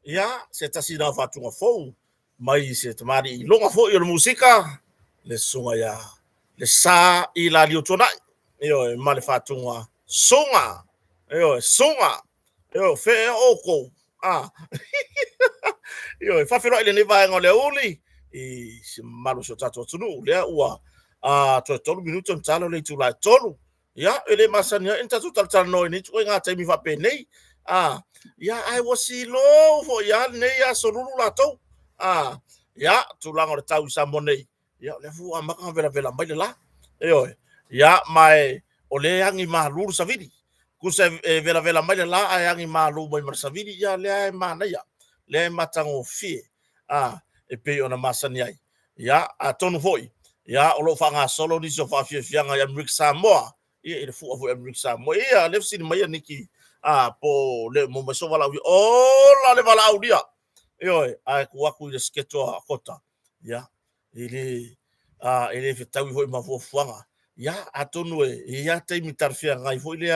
Ia, se tasi na fatunga fou, mai se tamari i longa fo i o musika, le sunga ia, le sa i la liotona, io ma le fatunga sunga, io sunga, io fe oko, io fa fero ile ne vai ngole uli, i se malu so tato tunu, le ua, to tolu minuto mtalo le tu la tolu, ia, ele masania enta tu tal no ni tu nga taimi fa pe nei, ya ai wasi lo fo ya ne ya solulu la to ya tu lango de tau sa monei ya le fu amaka vela vela mai la ya mai ole yangi malu sa vidi ku se vela vela mai la ai yangi malu mai mar sa vidi ya le ai mana ya le matango fi e pe ona masani ai ya atonu foi ya olo fanga solo ni so fa fi fianga ya mix samoa e le fu fu mix samoa ya le sin mai niki po le mo so wala wi la le wala audia ai ku aku le sketo a kota ya ele ele fe tawi ho ma fo fuanga ya atonu ya te mi tarfia ngai fo ile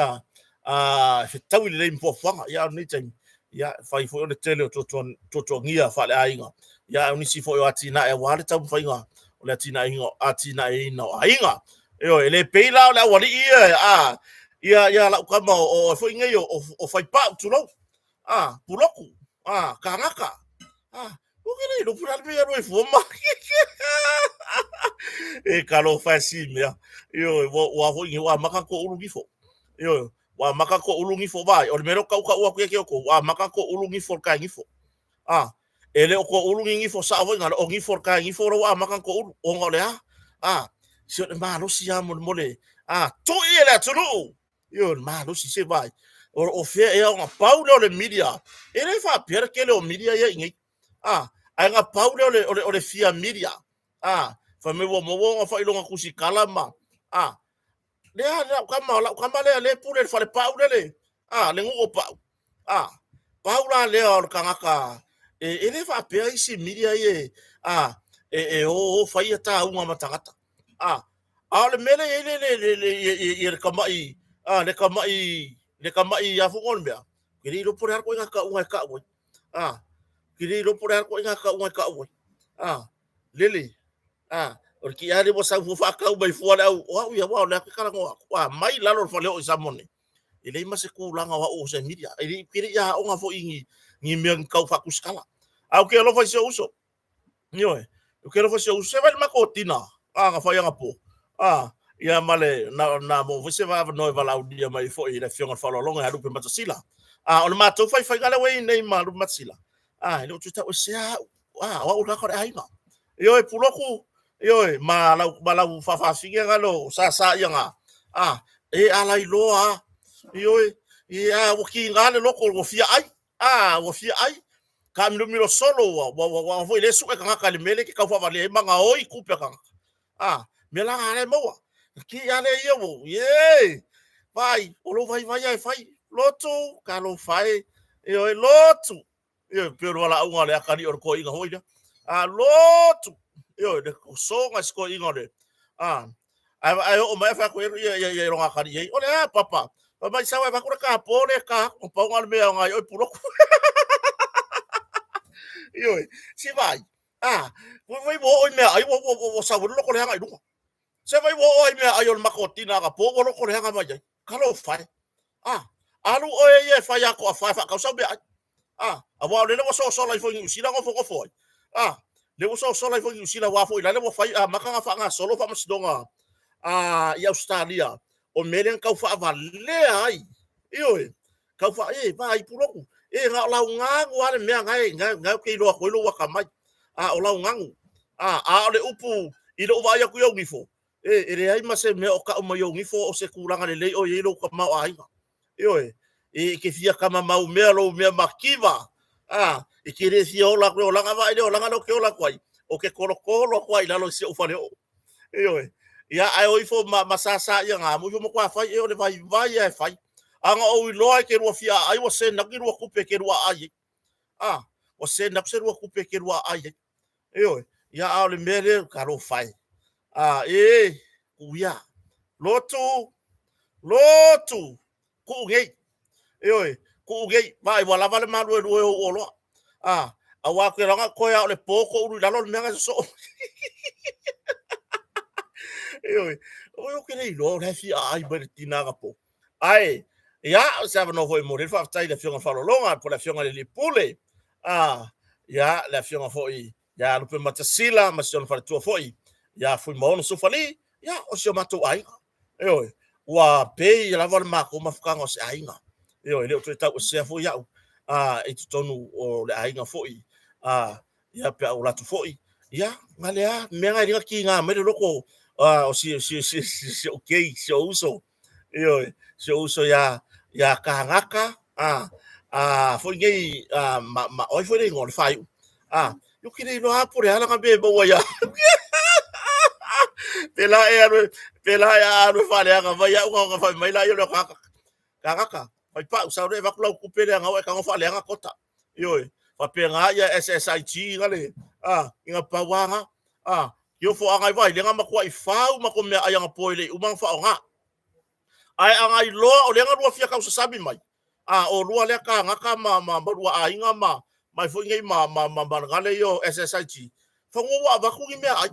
fe tawi le mo fuanga ya ni te ya fai fo le tele to ngia fa le ainga ya ni si fo yo atina e wale tam fainga o le atina inga atina e no ainga ele peila le wali ia la kama o foi ngai o fai pa tu lo puloku kangaka o kele lo pura me ro foma e kalo fasi me yo wa foi wa maka ko ulungi fo yo wa maka ko ulungi fo vai o mero ka wa ku ke ko wa maka ko ulungi fo ka ngi fo ele ko ulungi ngi fo sa vo ngalo ngi fo ka ngi fo wa maka ko o ngole si ma lo si amo mole to ele tu yo ma lo si se vai o fe e nga paulo le media ele fa per que le media ye ngi ai nga paulo le fia media fa me wo mo fa ilonga kusi kalama le kama le pule fa le paulo le le ngo pa paula le o kangaka ele fa per isi media ye o fa ia ta uma matangata le mele le kamai le kamai ya fu on bia kiri lo por ko nga ka unga ka wo kiri lo por ko nga ka unga ka wo lele o ki ale bo sa fu fa ka bai fu ala wa ya wa la ka ngo wa mai la lo fa le o samone ele ma se ku langa wa o se media ele kiri ya o nga fo ingi ngi me ka fa ku skala au ke lo fa se uso nyoe o ke lo fa se uso se va ma ko tina nga fa ya po ia male na mo você vai no vai lá o dia mai foi ele fiona fala longa ya rupe matasila o le matou fai gala we nei malu matasila ele tu ta o se wa o ka ko ai ma yo e puloku yo e ma la fa figa galo sa ia nga e ala iloa yo e o ki ngale loko o fia ai o fia ai ka milo solo wa foi le su ka ka le mele ki ka fa vale manga oi kupe ka me la ale mo ki ale yo ye vai o lo vai ai fai lotu ka lo fai yo lotu yo pero la unga le akari or ko inga hoida lotu yo de so nga sko inga le ai o mai fa ko ye ronga kari ye ole papa mai sa va ko ka pole ka o pa nga me nga yo puro yo si vai voi bo o me ai wo sa wo lo ko le nga i se vai wo oi me ai on makotina ka po lo ko hanga mai ka lo fai alu o ye fai ko fa ka sa be wa le wo so la fo ni sila ko fo le wo so la fo ni sila wa fo la le wo fai maka nga fa nga solo fa masdonga ya Australia o melen ka fa va le ai io ka fa vai puloku nga la nga wa le me nga ke lo ko lo wa ka mai o la nga le upu i lo va ya ku yo ni fo ele ai ma se me o ka o mai ngi fo o se kulanga le o ye lo ka ma ai yo ke fia kama mau me lo me makiva ke re fia o la ko la va ile o la lo ke o la kwai o ke kolo kwai la lo se o fa le yo ya ai o fo masasa ya nga mo mo kwa fai o le vai ya fai anga o lo ai ke ro fia ai o se na ki ro ku pe ke ro ai o se na se ro ku pe ke ro ai yo ya a le mele ka ro fai kuya lotu ku gei ku gei vai wala vale malu o lo awa ke ranga ko ya le poko uru dalo me nga so o ke nei lo ha fi ai bertina ga po ai ya sa no foi morir fa tai le fiona falo longa por la fiona le pule ya la fiona foi ya lo pe matasila ma son fa tu foi ya fui mo no so fali ya o se matou ai wa pe la vol ma ko ma fuka ngo se ai nga le tu ta o se fo ya e tu tonu o le ai nga foi ya pe o la tu foi ya ngale me nga ringa ki nga me loko o si okay so uso se uso ya ka ngaka foi ngai ma oi foi ngol fai yo kire no ha por ala nga be bo ya pela e aro fale nga vai nga vai mai la yo ka vai pa sa re va kula ku pele nga wa ka nga fale nga kota fa pe nga ya SSIG nga le inga pa wa nga yo fo nga vai le nga makwa I fa ma ko me aya nga poile umang fa nga ai anga I lo o le nga ro fia ka sa sabi mai o ro le ka nga ka ma ro ai nga mai fo ngai ma ngale yo SSIG fa ngo wa va ku me ai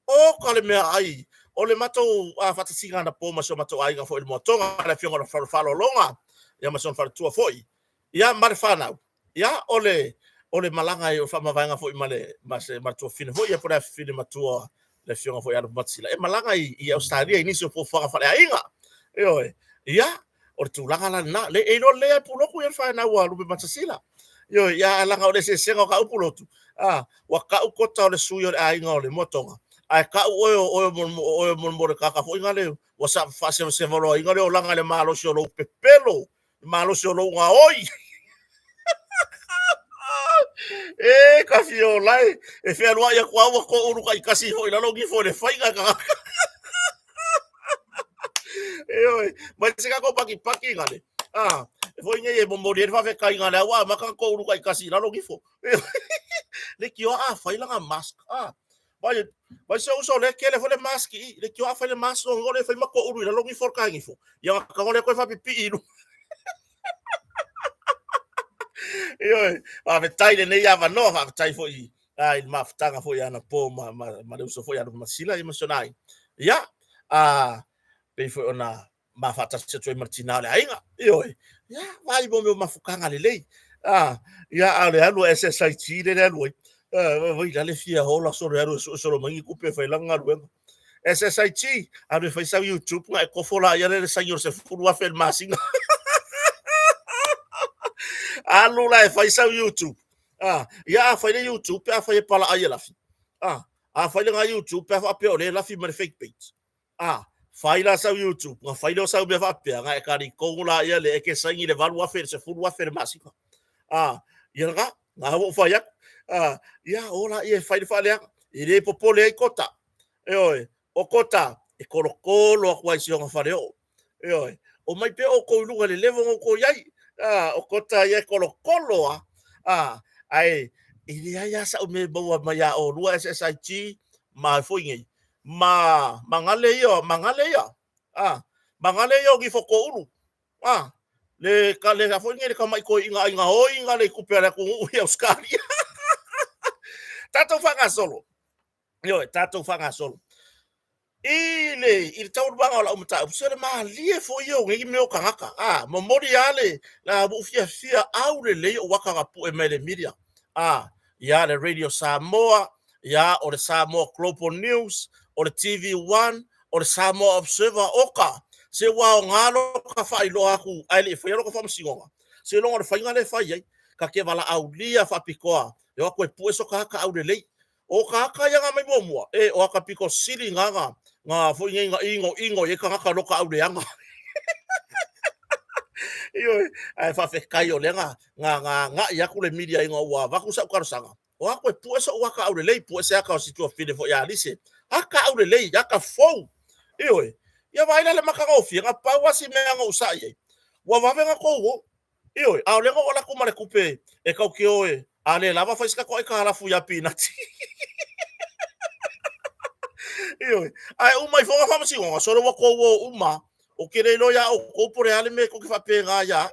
o ka le me ai o le matou a fatasinga na po maso matou ai nga fo il motonga la fionga na falo longa ya mason fal tua foi ya marfana ya ole malanga e o fa mavanga fo male mas matou fine fo ya por fine matou le fionga fo ya matsila e malanga i Australia inicio fo fa fa inga ya o tu langa na le e no le pulo ku ya fa na wa lu matsila yo ya langa o le se senga ka upulo tu wa ka u kota o le suyo ai nga o le motonga ai ka o mo ka fo inga le wa sa fa se volo inga le o langa le malo so lo pepelo malo so lo nga oi e ka fio lai e fe alwa ya kwa wa ko uru kai kasi ho ila lo gi fo le fai ka e oi ma se ka ko paki ngale fo inga e bombo de fa fe kai ngale wa ma ka ko uru kai kasi la lo gi fo le ki o fai langa mask vai se uso le kele fo le mask le ki o fai le mask ngo le fai ma ko uru la lo gi fo ka ngi fo ya ka ngole ko fa pipi ilu io ve tai le nei ava no va tai foi il maftanga foi ana po ma le uso foi ana masila emosionai ya pe foi ona ma fata se tu martinale ainga io ya vai bom meu mafukanga le lei ya ale alu SSIT le alu voi la le fia hola so le alu so mangi kupe foi langa lu SSIT ave foi sa YouTube ngai ko fola ya le senhor se fulu a fel masinga alula e fai sa YouTube ya fai le YouTube pe fai pala ai la fi fai le YouTube pe fa pe ole la fi me fake page fai la sa YouTube nga fai lo sa be fa pe nga e kari ko la ia le ke sangi le valu a fer se fu a fer masika ya nga ho fai ya ola e fai fa le ile popole e kota o kota e kolo ko ai si nga fa le o mai pe o ko lu le levo ko yai o kota ia kolo ai ia ia sa me bo ma ya o lua SSIT ma foi ngai mangale yo gi foko uru le ka le foi ngai ka mai ko inga hoi inga le kupera ku ia Australia tato fanga solo il tau banga la umta usere ma lie fo yo ngi me o kangaka mo mori ale la bu fia au le o waka pu e mele media ya le radio Samoa ya o le Samoa Global News o le TV1 o le Samoa Observer oka se wa ngalo ka fai lo aku ale fo yo ka fam singonga se lo ngor fai ngale fai ka ke vala au lia fa pikoa yo ko pu so ka au le o ka ya nga mai mo o ka piko sili nga fo ingo e ka loka au le anga ai fa fe kai o lenga nga ya ku le media ingo wa va ku sa ka sanga o ko pu so wa ka au le pu se ka si tu fine fo ya lise aka au le ya ka fo ya vai le maka o fi nga pa wa si me nga usa ye wa va venga ko wo au le ngo la ku mare kupe e ka ki ale lava fa iska ko e ka la fu ya pinati ai uma i fonga fama singonga soro wa ko wo uma o kere lo ya o ko pore ale me ko ki fa pe nga ya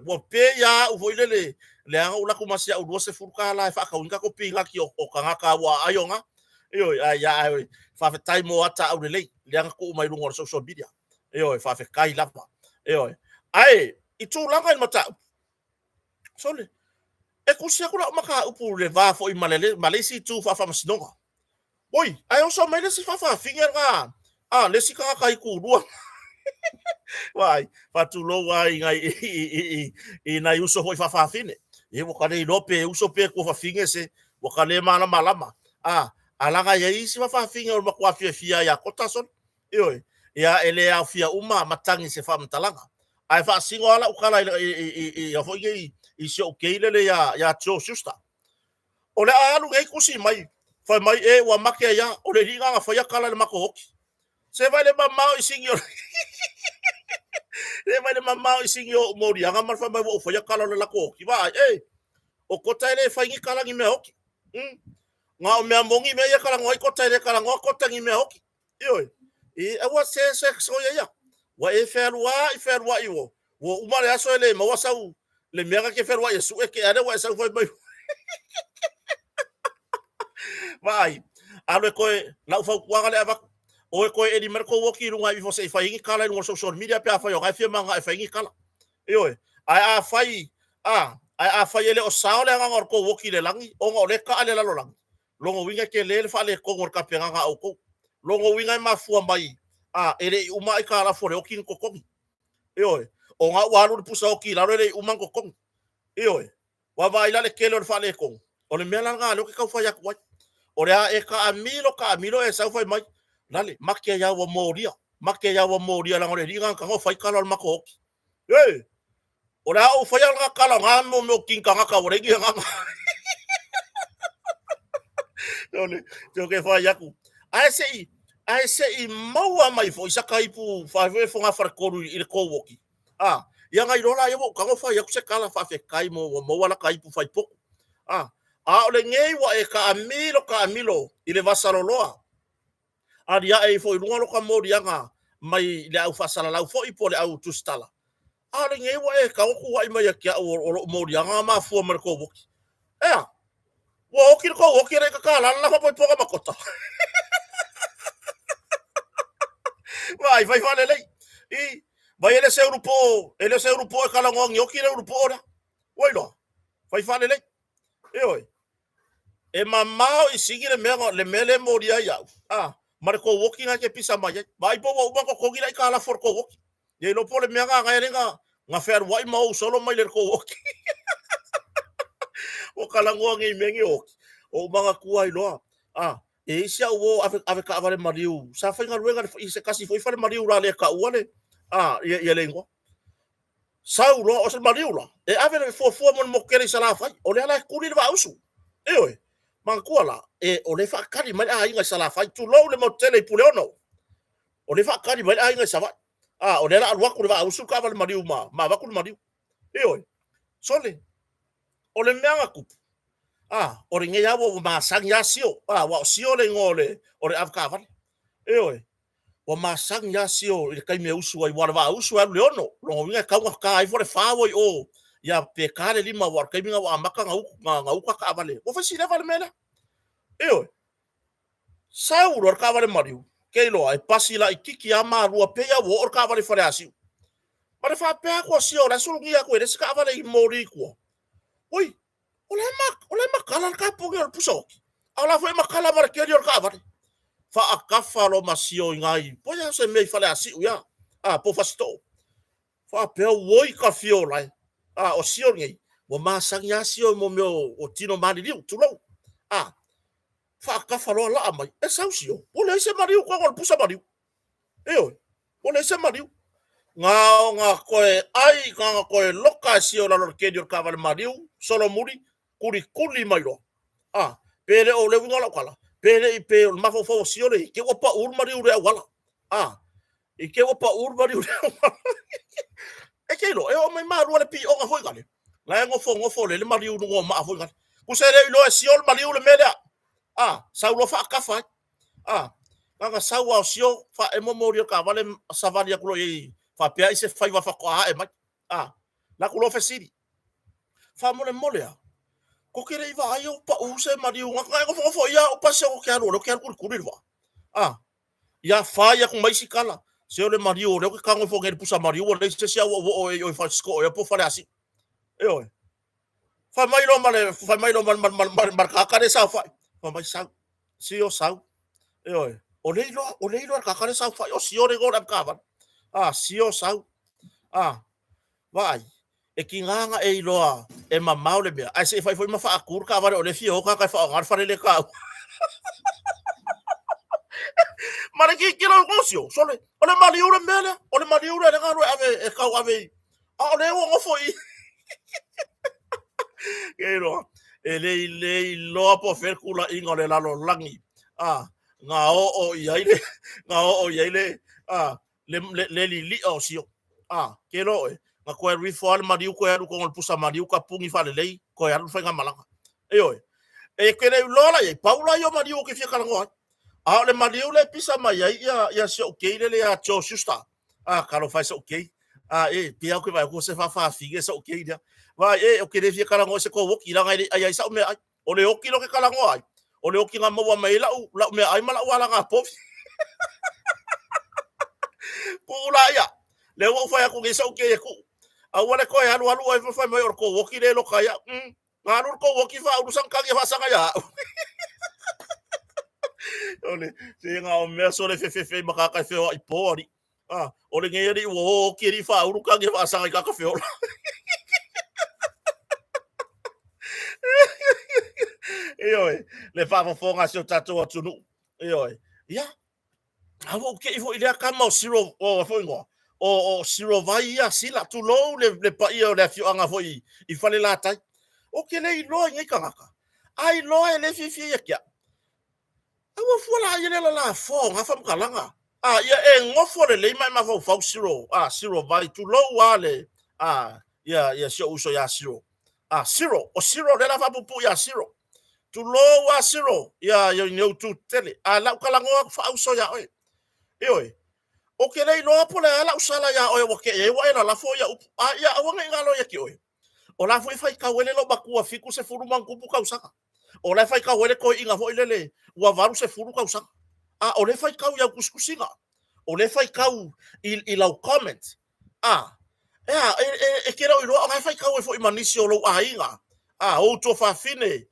wo pe ya u vo le anga ula ku masia u se furka la fa ka unga ko pinga ki o kanga ka wa ayonga ai ya fa fe tai mo ata u le anga ko mai lungo social media fa fe kai lava ai i tu langa i mata sole e kusia kula maka upu le va fo i malesi tu fa fama sinonga oi ai o so mai le si fa finger nga le si ka kai ku rua vai fa tu lo wai ngai i na uso hoi fa fine e mo kale lope uso pe ko fa finger se mo kale malama alanga ye isi fa finger o makwa fia ya kotason ya ele ya fia uma matangi se fa mtalanga ai fa singo ala ukala i fo i se o keile ya cho susta o le alu ngai kusi mai fa mai e wa make ya o le ringa nga fa ya kala le mako hoki se vai le mamau i singio le vai le mamau i singio mori anga mar fa mai o fa ya kala le lako hoki va o kota ele fa ngi kala ngi me hoki nga o me mongi me ya kala ngoi kota ele kala ngoi kota ngi me hoki e wa se so ya wa e ferwa iwo wo umare aso ele ma wasau le mega ke ferwa yesu e ke ale wa sa foi mai vai alo ko la fa kuanga le ava o ko e di merko woki runga i fo se fa ingi kala no social media pe afa yo ga fe manga e fa ingi kala e ai a fai ai a fai ele o sao le ngor ko woki le langi o ngo le ka ale la lo langi longo winga ke le fa le ko ngor ka pe nga o ko longo winga ma fu mai ele uma i kala fo le o kin ko ko e o nga walu pusa o ki la le uma ko ko e wa vai la le ke lo fa le ko o le mela nga lo ke ka fa ya ko o le e ka amilo e sa fa mai lale makia ya wa moria la ngore ringa ka ngo fai kala ma ko ora o fai nga kala nga mo king ka ka ore gi nga lole to ke fai aku ai sei maua mai fo isa kai pu fa ve fo nga far ko i ko woki ya nga irola yo ka ngo fai aku se kala fa fe kai mo wala kai pu fai po o le ngei wa e ka amilo i le vasaroloa adia e foi lunga lo ka morianga mai le au fasala lau foi po le au tustala ale nge wa e ka ku wa mai kia o morianga ma fu mer ko boki wa o ki ko o ki re ka kala la po po ka makota vai fa le vai ele se grupo e kala ngong yo ki le grupo ora wai lo vai fa le e mamao i sigire le mele moria ya Marco walking nga ke pisa mai vai po wa ko kogi lai kala for ko walk ye lo pole me nga nga fer wai mau solo mai le ko walk o kala ngo ngi mengi o manga kuai lo e sia o ave ka vale mariu sa fa nga luenga i se kasi foi fa mariu la le ka uale ye lengo sau lo o se mariu la e ave le fo mo kere sala fa o le ala kuli va usu Mankuala o le fa kari mai inga sala fai tu lo le motele pule ono o le fa kari mai inga sava o le la wa ku va usu ka val mariu ma va ku mariu sole o le meanga ku o le nge ya wo ma sang ya sio wa sio le ngole o le afka val o ma sang ya sio le kai me usu ai wa va usu le ono lo nge ka ka ai for fa wo ya pe kare lima war kai minga wa maka ngau ka vale o fa sile vale mena sau ro ka vale mariu ke lo ai pasila i kiki ama rua pe ya wo ka vale fare asi ma fa pe ko si ora sul ngia ko res ka vale i mori ko oi o le makala ka po ngel puso ala foi makala mar ke ro ka vale fa akafa lo masio ngai po ya se me fale asi ya po fa sto fa pe wo i ka fio lai o sio ngai mo masang ya sio mo meu o tino mani liu tu lo fa ka falo la mai e sau sio o le se mariu ko gol pusa mariu o le se mariu nga ko ai nga ko loka sio la lor ke dio ka val mariu solo muri kuri mai lo pere o le winga la kala pere i pe ma fo sio le ke o pa ur mariu re wala i ke o pa ur mariu e ke lo e o mai maru le pi o nga foi gale la ngo fo le mariu no ma foi gale ku se le lo e sio mariu le mele sau lo fa ka fa nga sau o sio fa e mo morio ka vale savali ku lo i fa pe se fa va fa ko e mai la ku lo fa siri fa mo le mole ko ke re va ai o pa u se mariu nga ngo fo ya o pa se o ke alo ke ku ri va ya fa ya ku mai sikala se o le mariu le ke kango fo ke pusa mariu o le se sia o fa sko o po fa asi fa mai lo mal ka ka sa fa mai sa si o sa o le lo ka ka sa fa o si o re go ka va si o sa vai e ki nganga e loa e mamau le mea ai se fa foi ma fa akur ka va o le fio ka fa ngar fa le ka mara ki kira ngosio sole o le mariu le mele o le mariu le ngaro ave e ka ave o le o foi Kero, ele lo po fer kula ingo le lalo langi. Nga o yaile, le li o sio. Kero nga ko ri fo al mariu ko eru ko pusa mariu ka pungi fa le lei ko eru fa nga malanga. E kere lola ye paula yo mariu ke fia kala ngo. Le mariu le pisa mai ya se okay le ya cho susta. Kalo fa se okay. Pia ko vai ko se fa figue se okay dia. Vai o ke refia kala ngo se ko woki la ngai ai sa me ai o le oki lo ke kala ngo ai o le oki nga mo mai la me ai mala wala nga po Pula ia. Le wo fa ko ge sau ke ku. A wala ko ya lu e fa mai or ko wo ki le lo kaya. Ngalu ko wo ki fa urusan ka ge fa sanga ya. Ole, se nga o me so le fe makaka fe o ipori. Ole nge ri wo ki ri fa uru ka ge fa sanga ka fe o. Io, le fa fo nga so tato tunu. Io, ya. Awo ke ifo ile ka mo siro o fo ngo. O siro vai ya sila tu lo le pa ia le fi anga fo I fale la tai. O ke le lo ngi ka ngaka. Ai lo e le fi ya kia. Awo fo la ile la fo nga fa mkalanga. Ia e ngofo le mai ma fo siro. Siro vai tu lo wale. Ya sio uso ya siro. Siro, o siro le la fa pupu ya siro. Tu lo wa siro. Ya yo tu tele. La kalango fa uso ya oi. Oi. O ke nei loa pole ala usala ya oe wake e wa ena lafo ya upu. Ya awanga ingalo ya ki oe. O la foi fai ka wele lo bakua fiku se furu mangupu ka usaka. O la fai ka wele ko inga foi lele wa varu se furu ka usaka. O le fai ka ya kuskusinga. O le fai ka I lau comment. Kera o loa ngai fai ka we foi manisi o lo ainga. O to fa fine.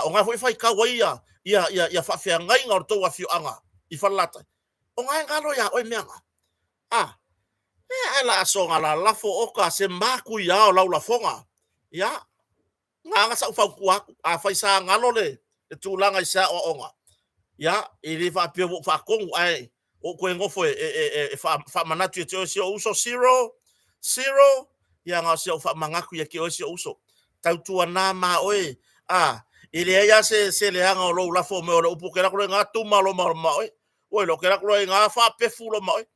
O ngai foi fai ka we ya fa fe ngai nga o to wa fiu anga. I falata. O ngai ngalo ya oe meanga. Ala so ngala lafo oka se maku ya o lau lafonga. Ya. Nga sa ufa ku fai sa ngalo le. Tu langa isa o onga. Ya, ili fa pio fa kongu ai. O ko ngofo fa manatu e tio sio uso zero ya nga sio fa mangaku ya ki o sio uso. Tau tua na ma oe. Ili ya se le hanga o lau lafo me o upu kera kure nga tu malo ma oe. Oe lo kera kure nga fa pe fulo ma oe.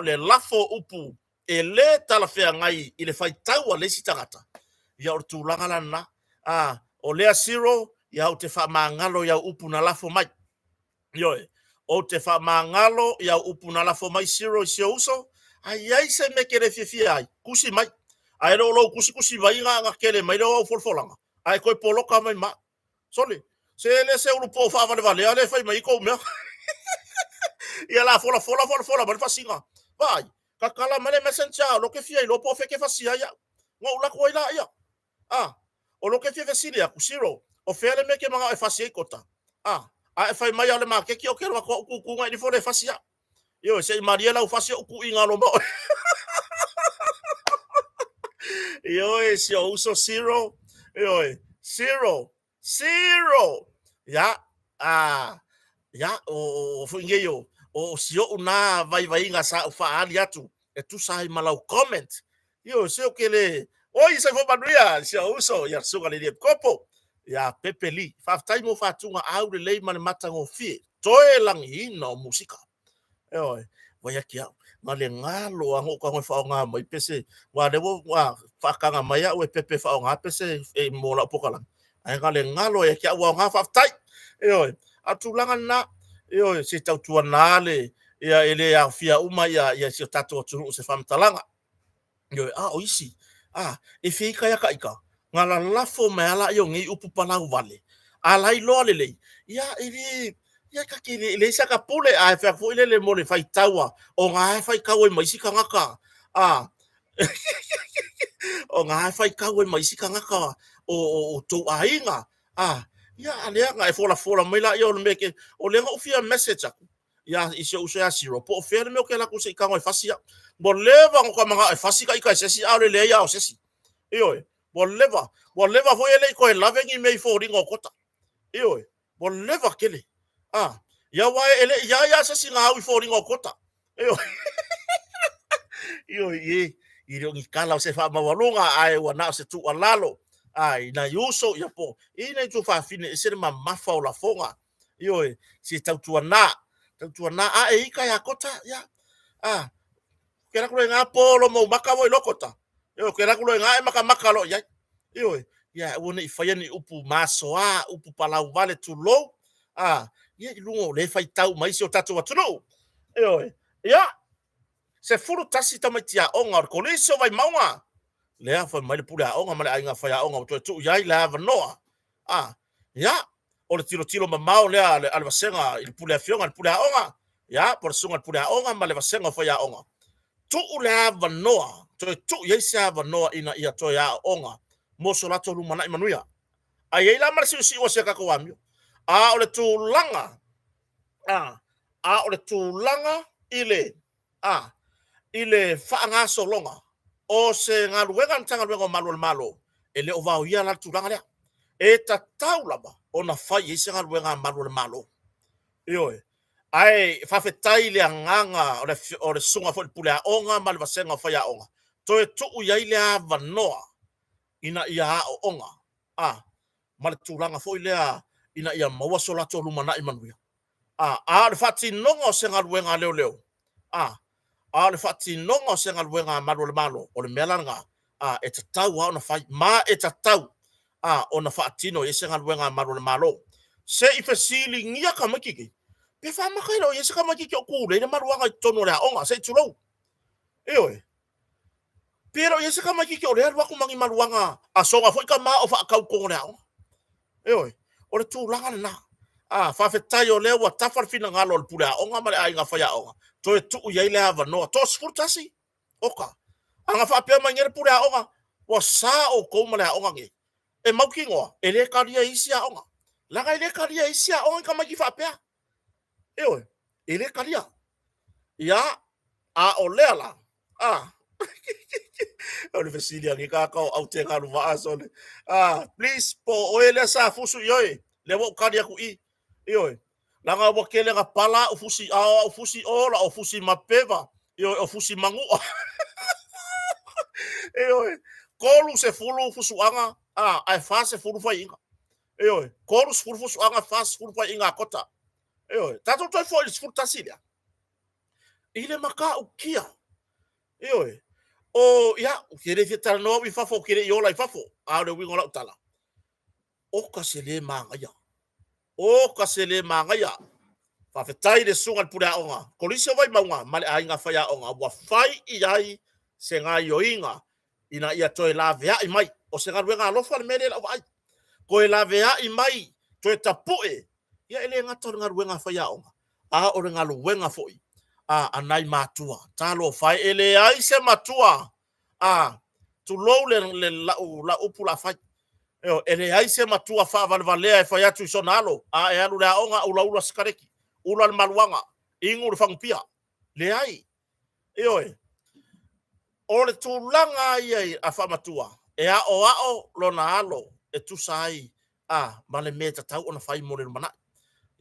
Le lafo upu e le tala fea ngai I le fai taua le si tangata. Ia o tūlanga lana. O lea zero, ia o te wha mangalo ia upu na lafo mai. Ioe, o te wha mangalo ia upu na lafo mai zero I se uso. Ai se me kere fia ai. Kusi mai. Ai lo kusi mai nga kere mai lo au folfolanga. Ai koe poloka mai ma. Soli. Se le se ulu po wha vale ale fai mai kou mea. Ia la fola ma le fasinga. Vai. Kakala mane messenger lo ke fia lo po fe ke fasia ya. Ngo la ko ila ya. O lo ke fia vesile ya ku zero. O fe le me ke manga e fasia kota. E fai mai ale ma ke ki o ke ko ku ngai di fo le fasia. Yo se Mariela o fasia ku inga lo ma. Yo se uso zero. Yo zero. Ya. Ya o fo ngeyo. O sio una vai nga sa fa ali atu e tu sai malau comment yo se o kele oi se fo badria se uso ya suga le kopo ya pepeli fa time o fa tunga au le man matango fi toe lang hino musika oi vai aki au ngale ngalo ango ka fa nga mai pese wa de wa fa kanga mai o pepe fa nga pese e mola pokala ai ngale ngalo ya ki au nga fa tai oi atulanga na Io se tau tua nale ia ele ya fia uma ia se tato tu se fam talanga. Io o isi. E fika ya kaika. Ngala lafo me ala io ngi upu palau vale. Ala I lo lele. Ia ele ia ka ki le sa ka pule a fa fo ile le mole fai taua o nga fai ka we mai sika ngaka. O nga fai ka we mai sika ngaka o to ainga. Ia alea nga e fola mai la io me ke o le ngo fia message aku ia I se uso ya zero po fe me o ke la ku se ka ngo fasia bo leva ngo ka manga e fasi ka ika se si ale le ia o se si io bo leva fo ele ko e lave ngi me fo ringo kota io bo leva kele ia wa ele ia se si nga fo ringo kota io I ro ngi kala se fa mawalunga ai wa na se tu alalo na yuso ia po ina tu fa fine e se ma mafa o la fonga io si tau tua na e ika ya kota ya kera ku nga polo mo makavo I lokota io kera ku nga e maka lo ya io ya wona I fa ni upu maso upu palau vale tu lo ia lungo le fai tau mai si o tatu atu no io ya se furu tasi tamatia onga ko le so vai maunga lea fa mai le pula onga male ainga fa onga to tu yai la va noa ya o le tiro mamao lea le alvasenga il pula fionga il pula onga ya por sunga pura onga male vasenga fa ya onga tu ula vanoa tu yesa vanoa ina ia to ya onga mo so lato lu mana manuia ai la mar si o se ka ko amio a ole tu langa a ole tu langa ile fa nga so longa o se nga luega ntanga luega malo ele o va ia la tu langa le e ta taula ba ona fa yesa nga luega malo io ai fa fetai le nganga o le sunga fo pule onga mal vasenga fa ya onga to e tu ya ile ava noa ina ia o onga mal tulanga fo ile ina ia mawa sola to lumana imanuia le fati nonga senga luenga leo le fati nonga senga luenga malo o le melanga e tau ona fai ma e tau ona fatino e senga luenga malo se i fesili ngia kamakiki pe fa makailo yesa kama ki ku le maruanga tono la onga se tulo pero yesa kama ki o le wa ku mangi maruanga asonga foi ka ma o fa ka ko le o le tu langa na fa fetai o le wa tafar fina ngalo le pula onga male ai nga fa ya onga to e tu ya ile ava no to sfurtasi oka anga fa pe mangere pula onga wa sa o ko male onga nge e maukingo ele karia isia onga langa ele karia isia onga kama ki fa pe ele kalia ya o lela o le fesilia ni ka au te ngalu va asole please po o ele sa fusu yoi le wo kalia ku yoi langa wo kele nga pala o fusi ola o fusi mapeva o fusi mangu kolu se fulu fusu anga ai fa se fulu fa inga kolu se fulu fusu anga fa se fulu fa inga kota tato toi foi sfruttasilia ile maka ukia o ya kere fitar no vi fafo kere yola i fafo le wingo la tala o kasele manga ya fa fetai de sungal pura onga kolise vai maunga male ainga faya onga wa fai iai senga yoinga ina ia toi la vea i mai o senga wenga lo fa mele la vai ko la vea i mai toi tapue ya ele ngata nga wenga faya onga o nga wenga foi anai matua talo fai ele ai se matua tu lo le la upula fai ele ai se matua fa valvalea e fai atu sonalo e alu la onga ula skareki ula maluanga ingu le fangpia le ai o le tulanga ai a fa matua e o lona alo e tu sai male meta tau ona fai mo le mana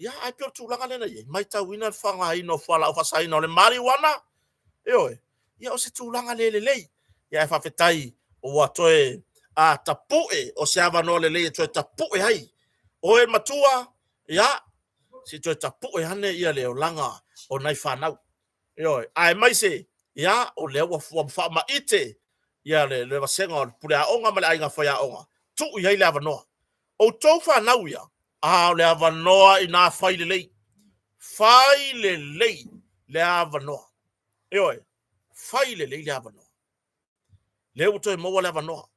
ya ai pio tulanga lena ye mai tau ina fanga ino fala o fasai no le marijuana ya o se tulanga le ya fa fetai o atoe tapue o se ava no le to tapue hai o e matua ya si to tapue hane ia le langa o nai fanau ai mai se ya o le wa fa ma ite ya le vasenga o pula onga male ainga fa ya onga tu ia le ava no o tofa nau ya le ava noa ina fai le le ava noa fai le ava noa le uto mo le ava noa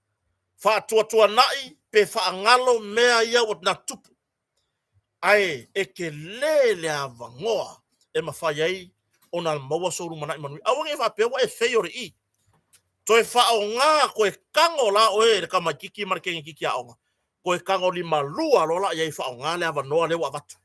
fa tua nai pe fa ngalo mea ia o na tupu ai e ke le ava ngoa e ma fai ai ona mo so ru mana manu awange fa pe wa e feiore i to e fa o nga ko e kango la o e ka makiki markengi kiki a onga ko e kango li malua lola ia fa o nga le ava noa le wa vatu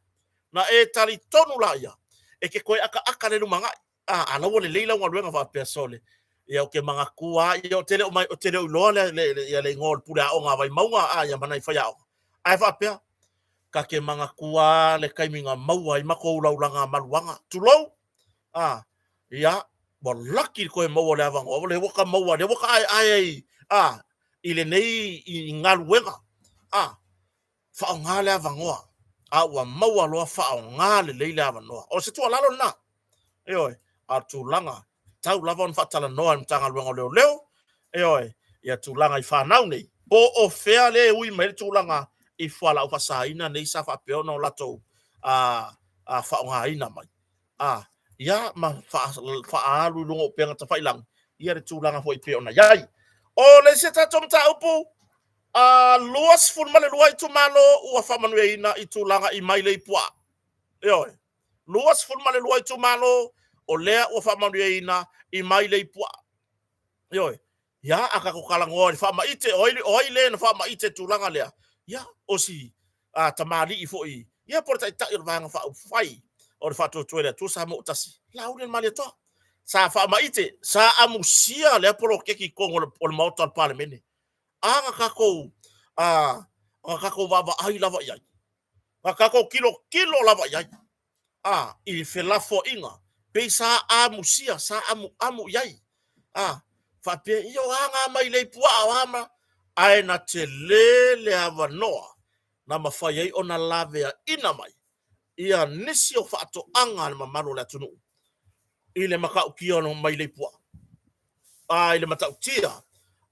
na e tali tonu la ia e ke koe aka le lumanga ana wole leila wa luenga fa pesole ia o ke manga kua ia o tele o tele o lo le ngol pula o nga vai maunga ia mana fa ia ai fa pe ka ke manga kua le kaiminga maua i mako ulanga maluanga tulo ia bo lucky ko e maua le avanga o le woka maua le woka ai ile nei i ngaluenga fa nga le avanga wa maua lo fa nga le leila avanoa o se tu lalo na tulanga tau lavon fa tala noa mtanga luenga leo ia tulanga i fa nau nei o fea le ui mai tulanga i fala o fasaina nei sa fa pe ona lato fa nga ina mai ia ma fa alu lungo penga ta failang ia le tulanga foi pe ona yai o le se ta tomta upu luas fun male luai tu malo ua fa manueina i tulanga i mai le pua luas ful male luai tu malo o lea o fa manu ina I mai le pua yo ya aka ko kala ngoi fa ma ite oile na fa ma ite tulanga lea ya osi a tamali I foi ya porta ta ir vanga fa fai o fa to toile tu sa mo tasi la unen male to sa fa ma ite sa amusia le polo keki kongo o mauta parlemene anga kako anga kako baba ai lava ya anga kako kilo lava ya I fe la fo inga pe sa amusia sa amu yai fa pe yo anga mai le pua ama ai na te lele ava noa na mafai ai ona lave ina mai ia nisi o fato anga na mamalo la tunu ile maka ukia no mai le pua ile mata utia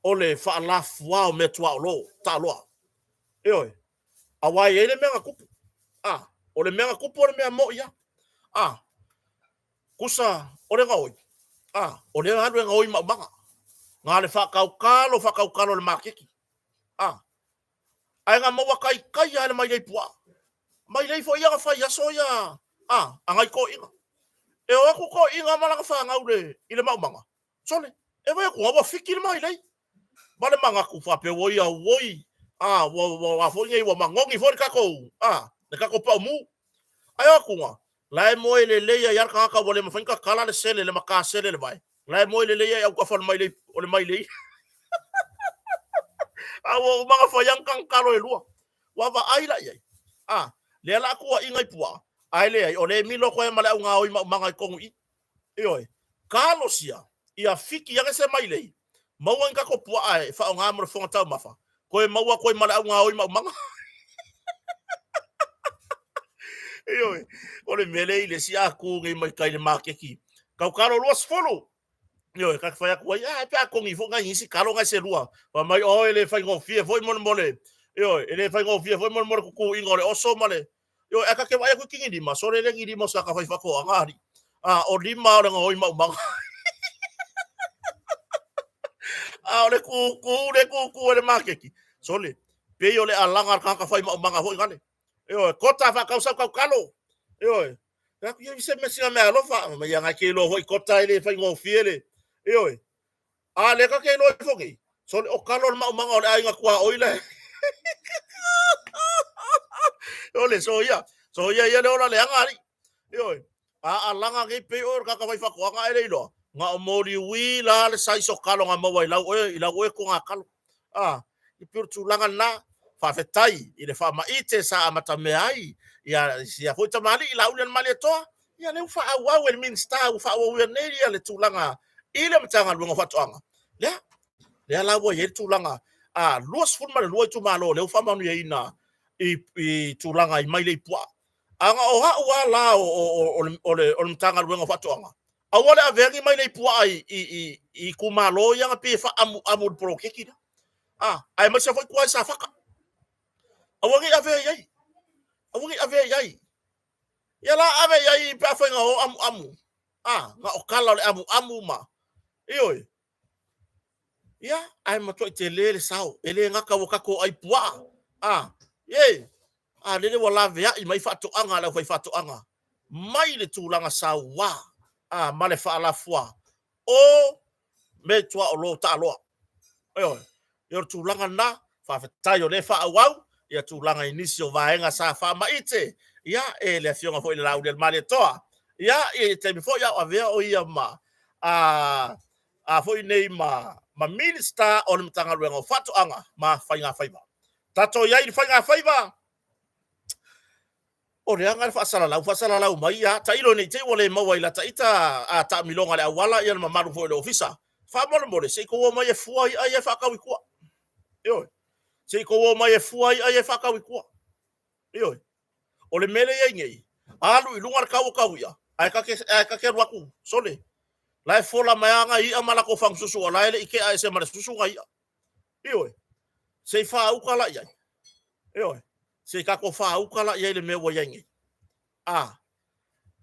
ole fa la fua o metua lo ta lo oi awai ile menga kupu ole menga kupu ole mea mo ia kusa ole ngoi ole adu ngoi ma banga ngale fa kaukalo le makiki ai nga mawa kai ale mai le pua mai le fo ia fa ia so ia angai ko inga e o ku ko inga mala fa ngaule ile ma banga sole e vai ku wa fikir mai le bale manga ku fa pe wo ia woi wa fo ngai wa mangongi fo ka ko ne ka ko pa mu ai ku nga lai mo ile le ia yar ka wole ma fanka kala le sele le maka sele le vai lai mo ile le ia ku fa mai le o le mai le awo mga fayang kang karo e lua wa va ai la ye le la ku ingai pua ai le ai o le milo ko e mala unga o mga kongu I oi kalosia ia fiki ya se mai le maua nga ko pua ai fa nga mo fo ta mafa ko e maua ko e mala unga o mga oi o le mele ile si a ku ngai mai kai le makeki kau karo luas folo yo ka fa ku ya pa ko ngi fo nga hisi kalo nga se lua pa mai o ele fa ngo fie foi mon mole yo ele fa ngo fie foi mon mole ku ingore o so male yo aka ke vai ku kingi di ma so le ngi di mo sa ka fa ko ngari o di ma le ngoi ma ole ku le makeki so le pe yo le alanga ka fa ma ho ngale yo kota fa ka sa ka kalo yo ka ku yo se me si me alo fa ma ya nga ke lo ho kota ele fa ngo fie le yo le ka ke no fogi so o kalor ma o ai nga kwa oile ole so ya le ora le angari yo langa ke pe or ka vai fa ko nga ele lo nga o mori wi la le sai so kalo nga mo ila o ko nga kalo I pur tu langa na fa fetai ile fa ma ite sa amata me ai ya foi tamali ila ulen mali to ya le fa wa wel min sta fa o we ne le tu langa ile mtanga lu nga fa to anga le la wo ye tulanga luas fun ma lo tu malo le fa manu ye ina I tulanga I mai le pua anga o ha wa la o mtanga lu nga fa to anga awole avengi mai le pua I ku malo yang pe fa amu pro keki ai ma se foi kwa sa faka awongi ave yai ya la ave yai pa fa nga o amu nga o kala le amu ma ioi ya ai ma to te le sao ele nga ka woka ko ai pua ye le wala vea I mai fatu anga la fa fatu anga mai le tulanga sa wa ma le fa la foi o me tua o lo ta lo yo tulanga na fa tayo le fa wa ya tulanga inisio vaenga sa fa ma ite ya le fionga fo le la del male toa ya te mi fo ya avea o ia ma foi nei ma minister o le mtanga luenga fatu anga ma fainga faiva tato ya I fainga faiva o le anga fa sala lau mai ya ta ilo nei te wole ma waila ta ita ta milonga le awala ya ma maru fo le ofisa fa mo le se ko mai fuai ai fa ka wikua yo se ko mai fuai ai fa ka wikua yo o le mele ye ngei alu I lunga ka ya ai ka ke waku sole lai fola mayanga I amala ko fang susu ala ile ike ai se mara susu ngai ioi se fa u kala ya ioi se ka ko fa u kala ya ile me wo yangi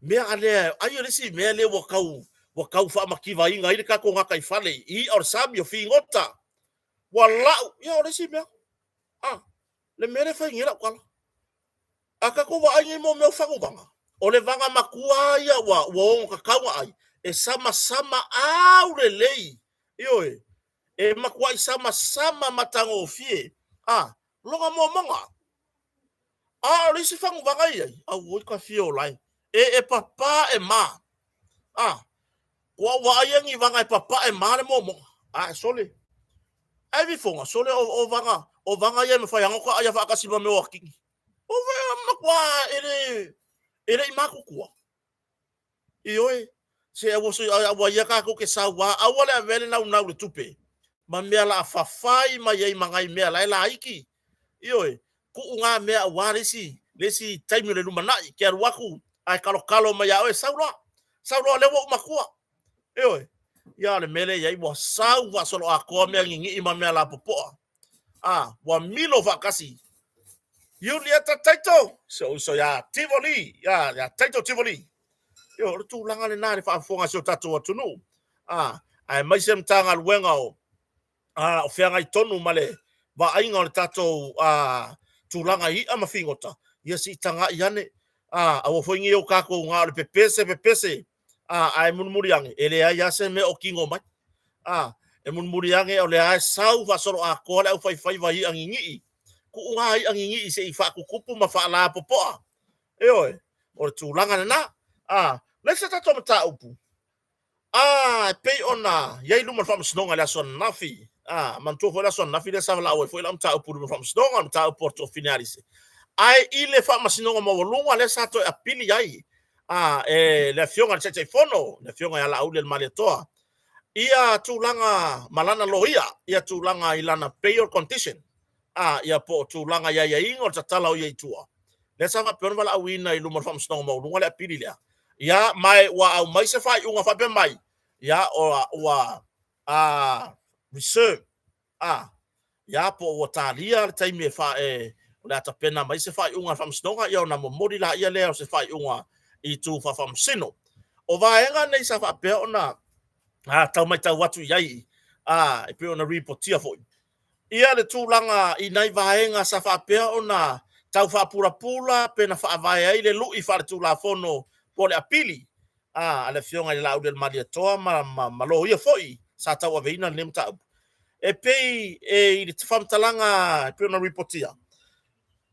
me ale ai ile si me le wo kau fa makiva inga ile ka ko nga kai fale I or sabio fi ngota wala ya ole si me le mere fa ngira kala aka ko wa ai mo me fa ko banga o le vanga makua ia wa o kakaunga ai e sama au le lei io e makua i sama matango fie longa mo manga le si fangu vanga ia au ka fie o lai e papa e ma wa ia ngi vanga e papa e ma le mo sole ai vi fonga sole o vanga ia me fai anga ka ia fa kasi me o kingi o ve makua ele i makukua ioe se awa ia ka ko ke sawa awale vele na le tupe ma mea la fafai ma ye mangai mea la iki ioe ku unga mea warisi lesi time le lumanai ke arwaku ai kalo ma ya saula le wo makua ioe ya le mele ya ibo sawa solo ako mea ngi ma mea la popo wa milo vakasi Julieta Taito so ya Tivoli ya Taito Tivoli yo tu langa le nare fa fonga so tatu atunu ai mai sem tanga luenga o fianga i tonu male va ainga le tatu tu langa I ama fingota ia si tanga I ane o foingi o kako nga le pepese ai munmuriange ele ai ase me o kingo mai e munmuriange o le ai sau va solo a kola o fai vai angingi ku unga I angingi se I fa kupu ma fa la popo oi o tu langa na let's ta mata upu pe ona ye lu man fam snonga la son nafi man to la son nafi le sa la o foi la mta upu lu fam snonga mta porto finalis ai ile fam snonga mo lunga le sa to apili ai le fionga tete fono le fionga ya la au le maletoa ia tu langa malana loia ia tu langa ilana payer condition ia po tu langa ya ingo tatala o ye tua le sa fa pe wala wina i lu man fam snonga mo lunga le apili le ya mai wa au mai se fai unga fa pe mai ya o reserve ya po o talia tai me fa la ta pena mai se fai unga fam stonga ya na mori la ia le se fai unga I tu fa fam sino o va enga nei sa fa pe ona tau mai tau watu yai e pe ona reportia foi ia le tu langa I nai va enga sa fa pe ona tau fa pula pe na fa vai ai le lu I fa tu la fono po le apili ale fionga I la del malia toa ma lo ia foi sa tau aveina nem ta e pei I le fam talanga pe na reportia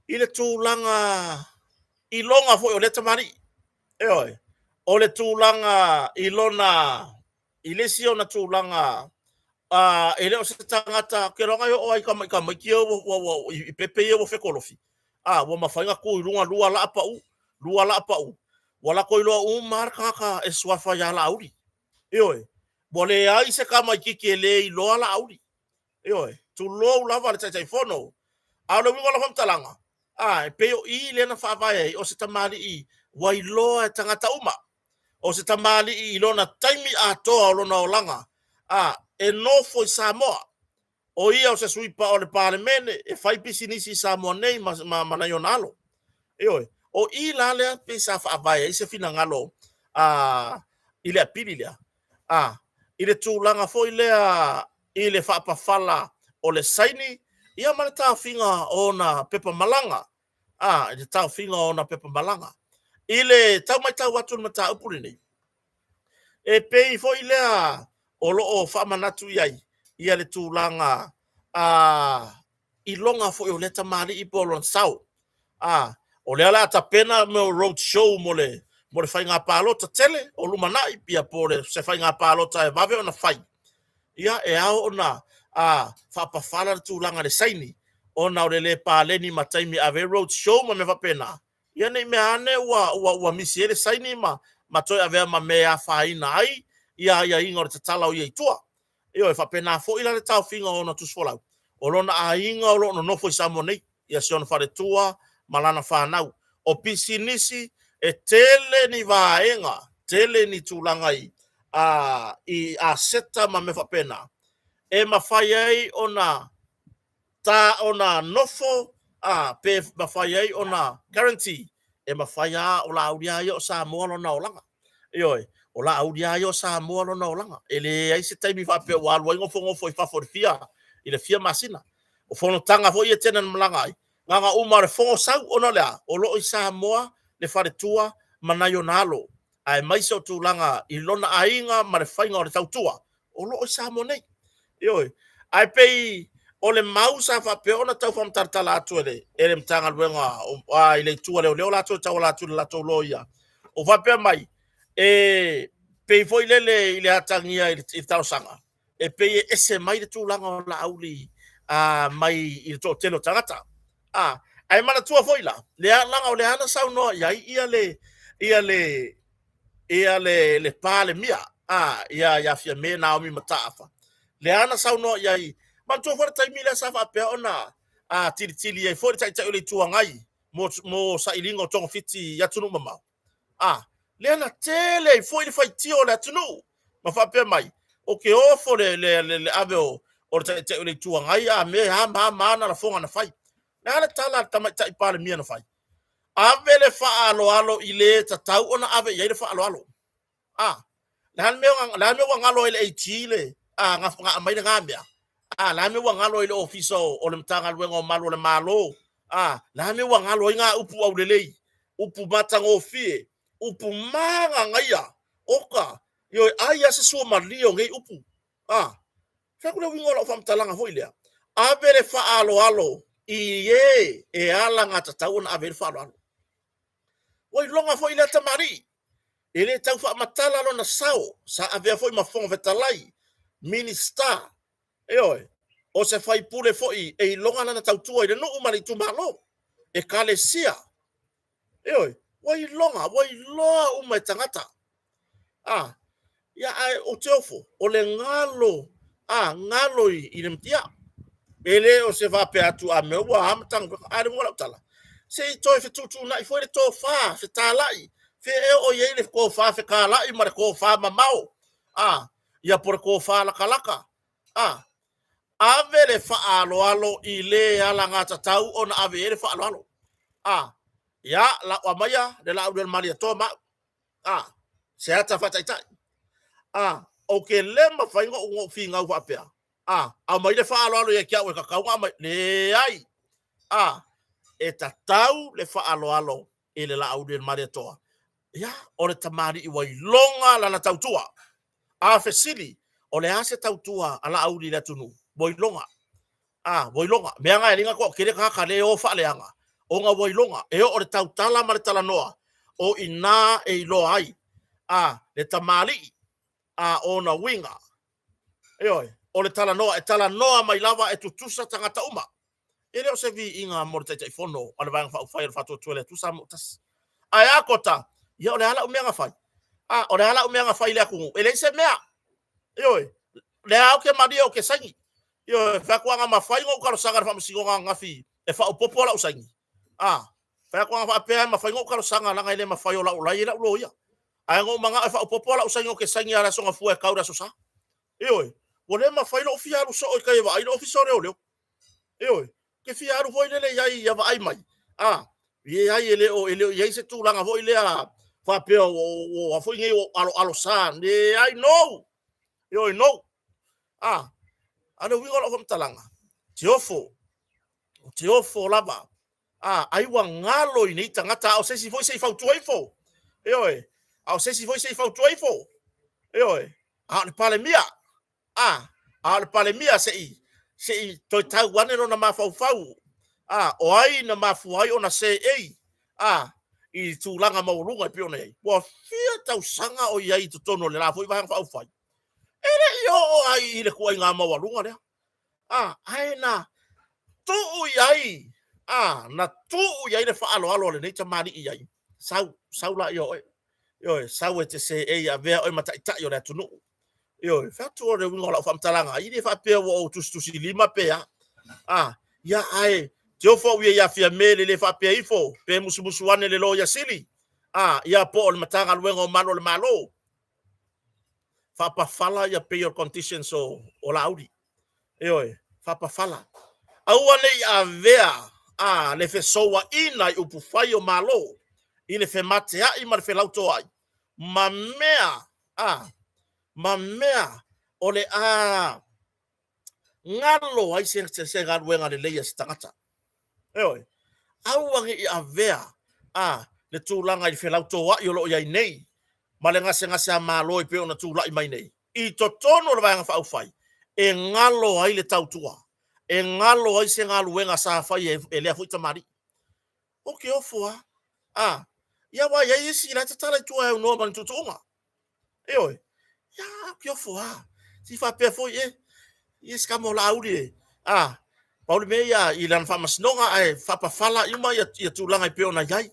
I le tu langa I longa foi o le tamari oi o le tu langa I lona I le sio na tu langa ele o se tangata ke ronga yo ai ka ki o I pepe yo fe kolofi wo mafainga ku lunga lua la pa u wala ko ilo marka ka e swafa ya la auri ioe bole ai se kama kiki le ilo la auri ioe tu lo lava le tai fono a lo wala fam talanga pe o I le na fa vai o se tamali I wai lo tangata uma o se tamali I lo na taimi a to lo na olanga e no foi Samoa o ia o se suipa o le parlemene e fai pisinisi Samoa nei ma na yonalo ioe o I la le pe sa fa vai se fina ngalo ile apili le ile tulanga foi le ile fa pa fala o le saini ia mana ta finga ona pepa malanga ile ta finga ona pepa malanga ile ta mai ta watu mata upuri nei e pe foi le o lo o fa manatu iai ia le tulanga I longa foi o le tamari I polon sau o le ala ta pena me road show mole fai ngā pālota tele o lumanai pia pole se fai ngā pālota e vave ona fai ia e ao ona whapawhala tūlanga le saini ona o le pāleni mataimi ave road show ma me vapena ia nei me ane ua misi ele saini ma toi ave ma mea whaina ai ia inga o le tatala o ia itua ia e vapena fo ila le tau finga ona tusfolau o lona a inga o lona nofo I samonei ia se ona whare tua malana whanau o pisinisi e tele ni vaenga tele ni tulangai I a seta ma me whapena e mawhai ai ona ta ona nofo pe mawhai ai ona guarantee e mawhai a o la auria o Samoa lona o langa ioi o la auria o Samoa lona o langa ele ai se taimi whape o alua ingo ngofo I whaforifia I le fia masina o fono tanga fo I e tena malanga ai nganga umare fongo sau ona lea o lo I Samoa le whare tua manayo nalo ai mai so tulanga I lona ainga ma le fainga o le tautua o lo sa mo nei yo ai pei o le mausa fa pe ona tau fam tartala atu ele mtanga luenga ai le tua le la tu tau la tu la tu loia o fa pe mai pei foi le atangia I tau sanga e pei ese mai le tulanga o la auli mai I to telo tangata ai mana tua foi la le langa o le ana sau no ia le pale mia ia fia me Naomi matafa le ana sau no ia man tua foi taimi le sa fa pe ona tili e foi tai le tua ngai mo sa ilingo tong fiti ya tunu mama le ana tele foi le fai tio le tunu ma fa pe mai o ke ofo le ave o tai le tua ngai me ha mana la fonga na fai le ana tala tai pale mia na fai ave le fa alo ile tatau ona ave ia le fa alo la me ngalo ile chile nga mai nga mea la me ngalo ile ofiso o le mtanga luengo malo le malo la me ngalo nga upu au lelei upu matanga ofie upu manga ngaia oka yo aya se so malio ngai upu fa kule wingo lo fam talanga hoilea ave le fa alo iye ala nga tatau ona ave le fa alo oi longa foi le tamari ele tau fa matala lo na sao sa avea foi ma fong vetalai minister o se fai pule foi longa na tau tua ile no umari tu malo kalesia wai longa wai loa umai tangata ya ai o teofo o le ngalo I le mtia ele o se va pe atu a me wa amtang a le ngola tala se toi fe tutu na foi le to fa se talai fe o ye le ko fa fe kala I mar ko fa mamau ia por ko fa la kalaka ave le fa alo ile ala ngata tau ona ave le fa alo ya la wa maya de la udel maria to ma se ata fa tai tai o ke le ma fa ngo finga wa pe a mai le fa alo ye kia we ka ka mai le ai e tatau le fa alo ile la udel maria to ya o le tamari I wai longa la tautua fesili o le ase tautua ala auli la tunu boilonga boilonga me anga linga ko kere ka le o fa le anga o nga boilonga o le tautala ma le tala noa o ina lo ai le tamari ona winga o le tala noa mai lava tutusa tangata uma ele o se vi inga morte te fono ala vang fa fire fa to toilet tu sa mutas aya kota ya ole ala umenga fai ole ala umenga fai le ku ele se mea le au ke madio ke sangi fa kwa nga mafai ngo kalo sanga fa msingo nga ngafi fa opopola usangi fa kwa nga fa pe mafai ngo kalo sanga la ile mafai ola ulai la ulo ya ai ngo manga fa opopola usangi ke sangi ala songa fu e kaura susa ole mafai lo fia lu so o kai va ilo ofisore ole ke fia lu foi le ya va ai mai ye ai ele ye se tu langa foi le fa pe o foi ngai alo san de ai no no ana wingo lo kom talanga tiofo lava ai wa ngalo I nei tangata o se si foi se fa tuifo au se si foi se fa tuifo le palemia le palemia se toi tau wane no na mafau o ai na mafu ai ona se I tulanga maulunga pe ona ai wa fia tau sanga o ai tono le la foi va fa fai ele ai ile ko nga maulunga le ai na tu ai na tu ai le fa alo le nei tamari ai sau la sau te se a ve o mata ita yo le tunu fa tu le wingo la fam talanga I fa pe o tu si lima pe ya ai Tio fo wi ya fia mele le fa pe ifo pe musu wane le lo ya sili ya po le matanga luengo malo le malo fa pa fala ya pe your conditions o la audi fa pa fala au ane ya vea le fe soa ina I upu fai o malo I le fe mate I ma le fe lauto ai mamea o le ngalo ai se galuenga le leia stangata au wangi I avea le tūlanga i whelau tō i olo iai nei, ma le ngase malo i pe ona tūla i mai nei. I to tono le vanga whau whai, e ngalo ai le tautua, e ngalo ai se ngaluenga sa whai e lea fuita mari. O ke ofua, ia wa ia isi la te tala i tua e unoa mani tutunga. E oi, ia ke ofua, si whapea foi e, yes kamo la auri e, pauli me ia i lan whamasnonga ai whapawhala ima ia tūlanga i pe ona iai.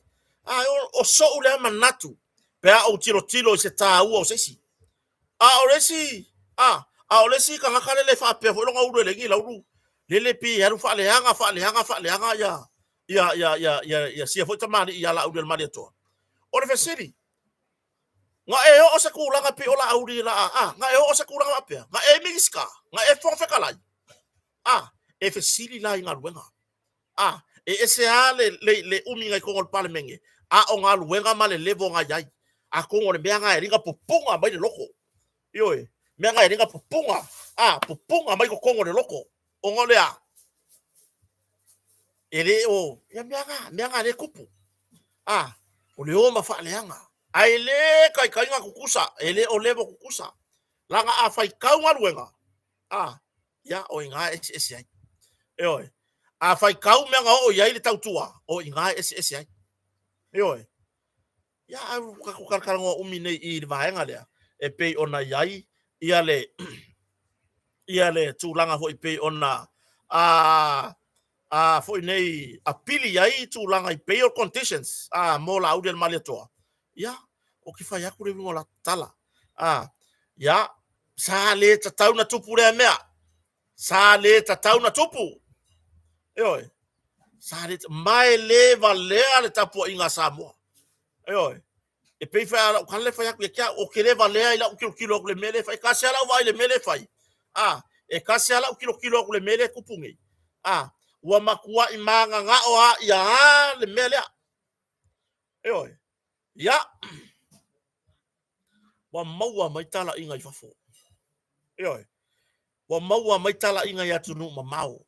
O so ule manatu, pea o tilo i se tā ua o sesi. O lesi ka ngakale le whapea foi longa uru e lengi lauru. Lele pi heru whaaleanga ia sia foi tamani ia la uru e mani atoa. O le fesiri, nga e o se kulanga pi o la uri la nga e o se kulanga apea, nga e mingiska, nga e whawhekalai. E fesiri la inga ruenga. E ese le umi ngai kongol pale menge. O ngā luenga ma le levo ngā iai. Kongol le mea ngā e ringa pupunga mai le loko. Ioe, mea ngā e ringa pupunga. Pupunga mai ko kongol le loko. O ngā lea. E le o, ia mea ngā le kupu. O le o mawha leanga. Ai le kai inga kukusa. E le o levo kukusa. Langa a whai kau ngā luenga. Ia o inga ese ai. Ioe. A whai kau mea ngā o iai le tautua. O inga ese ai. Ioe. Ia au kakukarakarango umi nei i vaenga lea. E pei ona iai. Ia le tūlanga hoi pei ona. Foi nei a pili iai tūlanga i pei o conditions. Mo la audia mali atoa. Ia. O ki whai aku rewi la tala. Ia. Sa le tatau na tupu rea mea. Sa le tatau na tupu. Ioe. Mai le valea le tapu inga Samoa. Ioe. E pei whai kan le whai aku e kia o ke le valea ila kilo aku le mele whai. Kasi ala vai le mele whai. E kasi ala kilo aku le mele kupungi. Ua makua i manga nga o ia le mele. Ioe. Ia. Wa maua mai tala inga i fafo. Ioe. Wa maua mai tala inga i atunu mamau.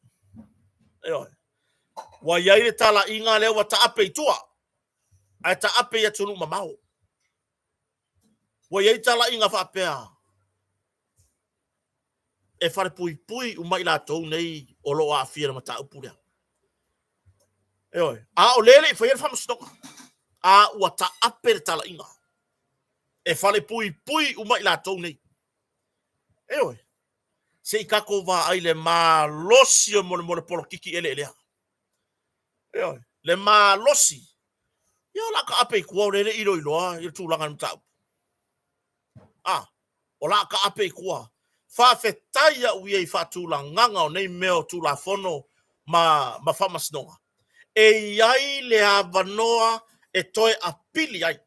Ioe. Wa iai tala inga leo wa taape itua. Ai taape ia tunu mamau. Wa iai tala inga whapea. E whare pui umai la tau nei o lo a whira mata upurea. Eoi. O lele i whaia whamasnoka. Ua taape tala inga. E whare pui umai la tau nei. Eoi. Se i kako wa ai le maa losi o mole polo kiki ele elea. Eoi. Le maa losi. Ia la ka ape i kua o lele ilo iloa i tūlanga mtau. O la ka ape i kua. Whawhetaia ui ei whatūla nganga o nei meo tūla whono ma whamasnonga. E iai le avanoa e toi a pili ai.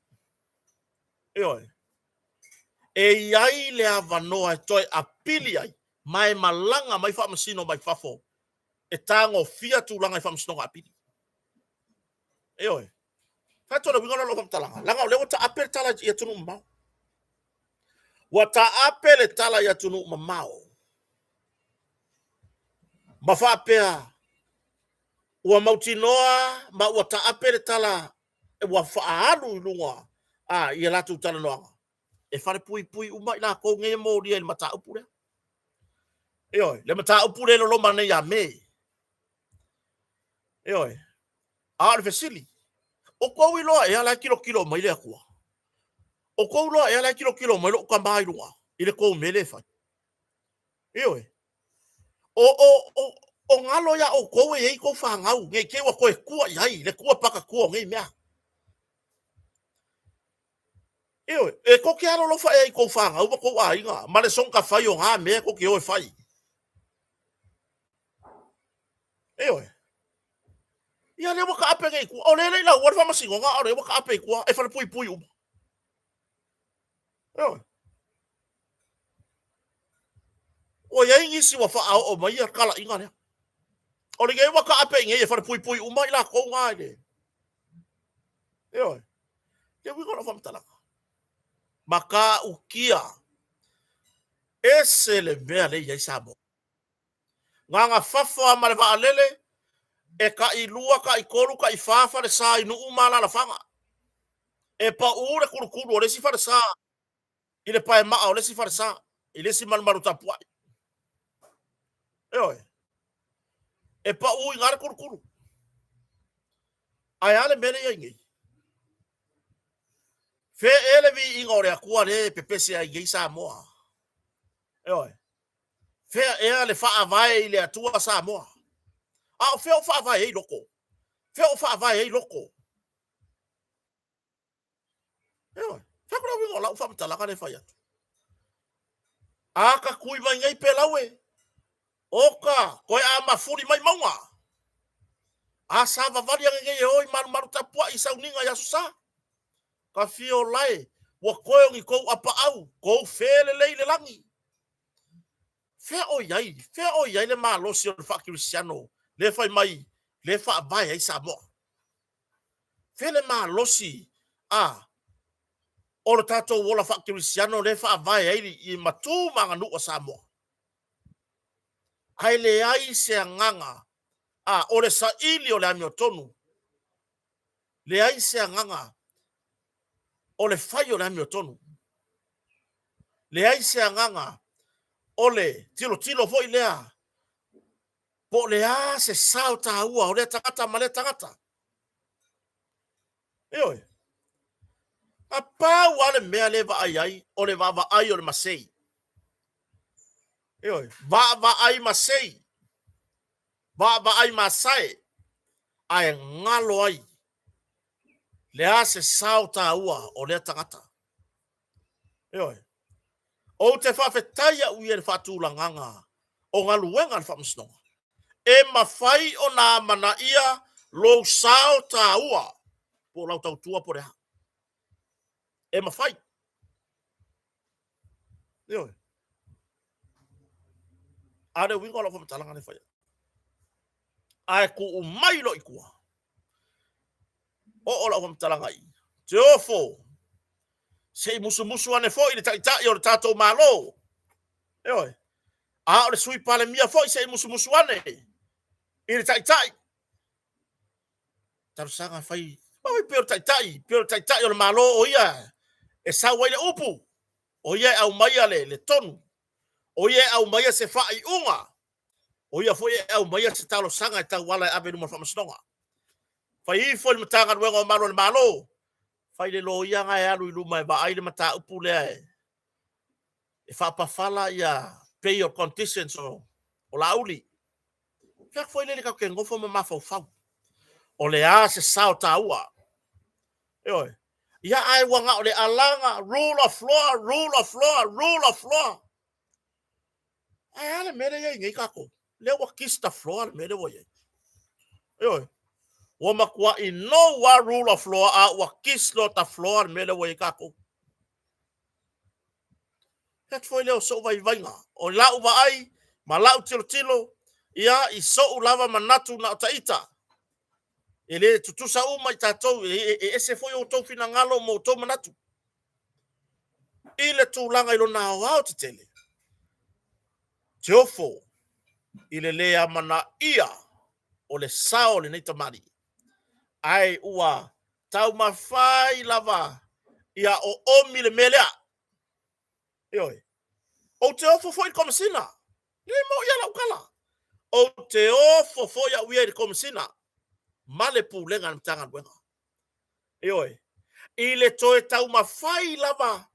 Eoi. E iai le avanoa e toi a pili ai. Mai malanga mai whamasino mai whafo. E tango fia tūlanga i whamasnonga a pili. Eoi. Whatora wingona lo whamtalanga. Langa o lewa ta ape tala i atunu mbao. Wa ta ape le tala i atunu mamao. Ma whapea. Ua mautinoa, ma ua ta ape le tala. E ua whaalu i lunga. I latu tala noanga. E whare pui uma i la kou nge mo ria le mata upure. Eoi, le mata upure lo loma nei a me. Eoi. Le fesili. O kou iloa e ala kilo mai le akua. O kou loa e ala kilo mai lo kamba i lunga. I le kou mele fai. Eoi. O ngalo ya o kou e kou whangau. Nge kewa koe kua iai. Le kua paka kua ngai mea. Eoi. E ko ke alo lofa e kou whangau. Ma kou a inga. Ma le sonka whai o ngā mea ko ke oe whai. Eoi. Ia le waka ape ngai kua. O lele ila uar whamasingo ngā. O le waka ape kua. E whare pui uma. Eoi. O ia ingisi wa wha o mai a kala inga lea. O le ngai waka ape ngai e whare pui uma ila kou ngā ele. Eoi. Ia wikona whamtalaka. Maka ukia. Ese le mea le iai Samoa. Nganga whawha ma le wa alele. E ka i lua, ka i koru, ka i whawha le sa i nuu mala la whanga. e pa ure kuru o le si farsa i le pae maa o le si farsa i le si malu tapua e pa u i ngare kuru ai ale mele ia ngi fe ele vi i ngore akua le pepese ai ngi Samoa fe e ale fa avai le atua Samoa a fe o fa avai ei loko fe o fa avai ei loko fa kura wi ngola fa mtala ka le fa ya aka kui mai ngai pelawe oka koe a mafuri mai maunga a sa vavali ang ngai oi maru tapua i sauninga ya susa ka fio lai wa koe ngi ko apa au ko fele le langi fe o yai le malo si o fa Cristiano le fai mai le fa vai ai Samoa fe le malo si o le tato wola fa Cristiano le fa vai ai i matu manga nu o Samoa ai le ai se nganga o le sa ili o le amio tonu le ai se nganga o le fai o le amio tonu le ai se nganga o le tilo foi lea po le a se sao ta ua o le tangata ma le tangata a pa wale mea le va ai o le va ai o le masei va ai masei va ai masai ai ngalo ai le a se sao ta ua o le tangata o te whawhetaya ui e whatulanganga o ngā luenga le whamsnonga. E mawhai o nā mana ia lo sao tā ua po lau tau tua po rea. E mawhai. Are wingo la whamatalanga le whai. Ai ku umai lo ikua. O la whamatalanga i. Te ofo. Se musu ane fo i le taitai o le tātou malo. A o le sui pale mia fo i se musu ane. I le taitai. Tarusanga fai. Maui peo taitai o le malo o ia. E sa wai le upu. O ia au maia le tonu. O ia au maia se fai unga. O ia fo ia au maia se talo sanga e tau wala e ave numa whamasnonga. Fai i fo i matanga nuenga o malo le malo. Fai le lo ia ngai alu i luma e ba aile mata upu lea e. E whapawhala ia pay your conditions o lauli. Fiak fo i lele kau ke ngofo ma mafau fau. O le a se sao ta ua. Ia ai wanga o le alanga, rule of law. Ai ale mere ia ingai kako. Le wa kista floor mere wo ye. Wa makua I no wa rule of law a wa kislo ta floor mere wo ye kako. Het foi leo so vai vainga. O lau wa ai, ma lau tilo. Ia I so lava manatu na taita. Ele tutusa uma I tatou ese foi o tau fina ngalo mo tau manatu. Ile tūlanga ilo nā wao te tele. Te ofo, ile lea mana ia o le sao le neita mari. Ai ua tau mawhai lava ia o omi le melea. O te ofo foi komisina. Le mo ia la ukala. O te ofo foi a uia i komisina. Male pūlenga na mtanga nuenga. Ile toe tau mawhai lava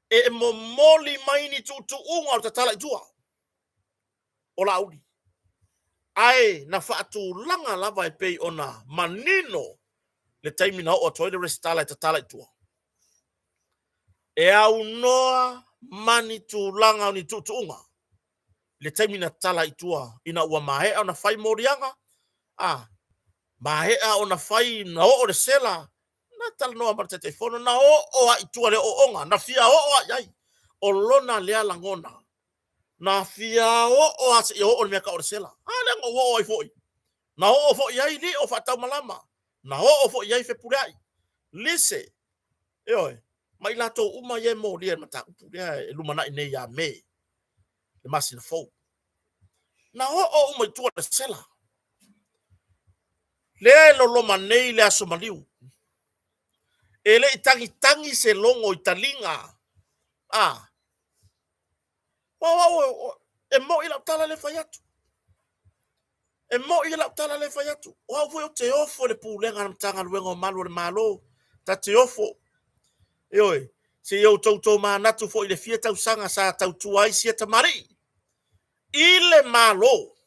e momoli maini tu unga o tatala I tua. O laudi. Ai na whaatu langa lava e pei ona manino le taimina o toile restala I tatala I tua. E au noa mani tu langa o ni tu unga. Le taimina tala I tua ina ua mahea o na whai morianga. Mahea o na whai na o le sela. Na tala noa marta te fono na o a I tua le o onga. Na fia o a yai. O lona lea langona. Na fia o ase I o mea ka o sela. Ale ngo o I foi. Na o foi ai li o fatau malama. Na o foi ai fe purai. Lise. Mai lato uma ye mo li mata purai lumana ine ya me. Le masin fo. Na o uma tu o sela. Le lo manei le asomaliu. ele itangi se longo italinga wa e mo ila tala le fayatu e mo ila tala le fayatu wa vo te ofo le pulenga mtanga luengo malu le malo ta te ofo oi se yo toto manatu fo ile fieta usanga sa tau tuai sieta mari ile malo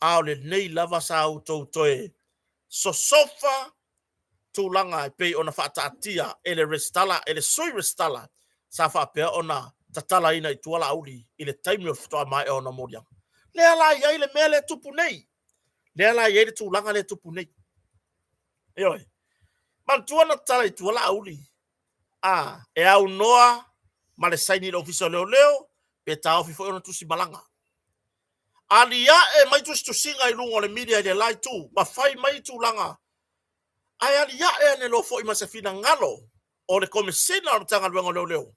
au le nei lava sa auto toe so sofa tulanga pe ona fataatia ele restala ele soi restala sa fa pe ona tatala ina ituala auli ile time of to mai ona modia le ala ya ile mele tupu nei le ala ya ile tulanga le tupu nei yo man tuana tala ituala auli e au noa male saini official leo pe ta ofi fo ona tusi malanga alia e mai tu singa i lungo le media de lai tu ma fai mai tu langa ai alia e ne lo fo i masafina ngalo o le komisina o tanga luengo leo